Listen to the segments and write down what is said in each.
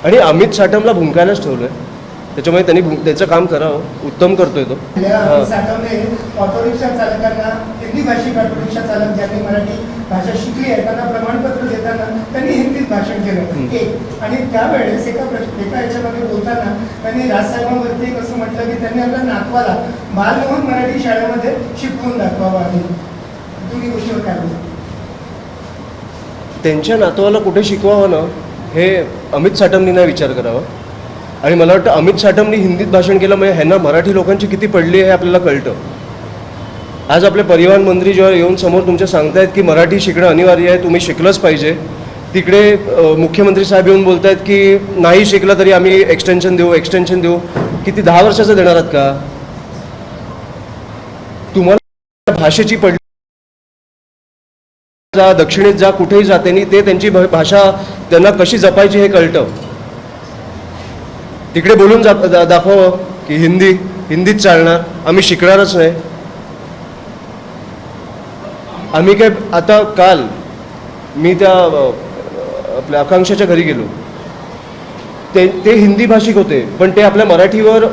आणि अमित साटमला भुंकायलाच ठेवलंय, त्याच्यामुळे त्यांनी त्याचं काम करावं, उत्तम करतोय तो. साठवणे ऑटो रिक्षा चालकांना, हिंदी भाषिक ऑटो रिक्षा चालक ज्यांनी मराठी भाषा शिकली आहे त्यांना प्रमाणपत्र देताना त्यांनी हिंदीत भाषण केलं एक. आणि त्यावेळेस एका याच्यामध्ये बोलताना त्यांनी राजसाहेबांवरती असं म्हटलं की त्यांनी आपल्या नातवाला बालमोहन मराठी शाळेमध्ये शिकवून दाखवावं आधी. तुम्ही गोष्टीवर काय बोलता? त्यांच्या नातवाला कुठे शिकवावं ना, हे अमित साटमनी नाही विचार करावा. आणि मला वाटतं अमित साटमनी हिंदीत भाषण केलं म्हणजे ह्यांना मराठी लोकांची किती पडली आहे हे आपल्याला कळतं. आज आपले परिवहन मंत्री जेव्हा येऊन समोर तुमच्या सांगतायत की मराठी शिकणं अनिवार्य आहे, तुम्ही शिकलंच पाहिजे, तिकडे मुख्यमंत्री साहेब येऊन बोलत आहेत की नाही शिकलं तरी आम्ही एक्सटेन्शन देऊ. किती 10 वर्षाचं देणार आहात का? तुम्हाला भाषेची पडली, जा दक्षिणेत जा कुठेही जा, त्यांनी ते त्यांची भाषा त्यांना कशी जपायची हे कळतं. तिकडे बोलून दाखवावं की हिंदीत चालणार, आम्ही शिकणारच नाही. आम्ही काय आता काल मी त्या आपल्या आकांक्षाच्या घरी गेलो, ते हिंदी भाषिक होते पण ते आपल्या मराठीवर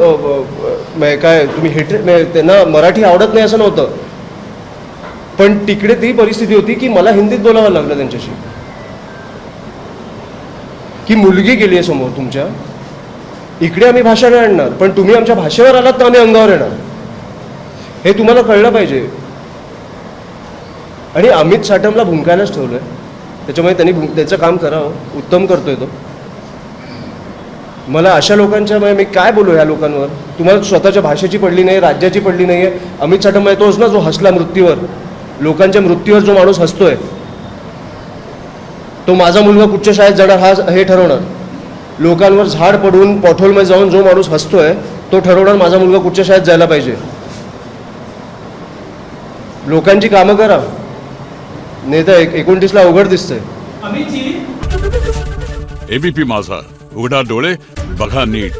काय तुम्ही त्यांना मराठी आवडत नाही असं नव्हतं, पण तिकडे ती परिस्थिती होती की मला हिंदीत बोलावं लागलं त्यांच्याशी. की मुलगी गेली आहे समोर तुमच्या, इकडे आम्ही भाषा नाही आणणार पण तुम्ही आमच्या भाषेवर आलात तर आम्ही अंगावर येणार, हे तुम्हाला कळलं पाहिजे. आणि अमित साटमला भुंकायलाच ठेवलंय, त्याच्यामुळे त्यांनी त्याचं काम करावं, उत्तम करतोय तो. मला अशा लोकांच्या मी काय बोलू ह्या लोकांवर? तुम्हाला स्वतःच्या भाषेची पडली नाही, राज्याची पडली नाही आहे. अमित साटम आहे तोच ना जो हसला मृत्यूवर, लोकांच्या मृत्यूवर जो माणूस हसतोय, तो माझा मुलगा कुठच्या शाळेत जाणार हा हे ठरवणार. लोकांवर झाड पडून पॉटहोलमध्ये जाऊन जो माणूस हसतोय तो ठरवणार माझा मुलगा कुठच्या शाळेत जायला पाहिजे. लोकांची कामं करा, नाही तर 29ला अवघड दिसतंय. एबीपी माझा, उघडा डोळे बघा नीट.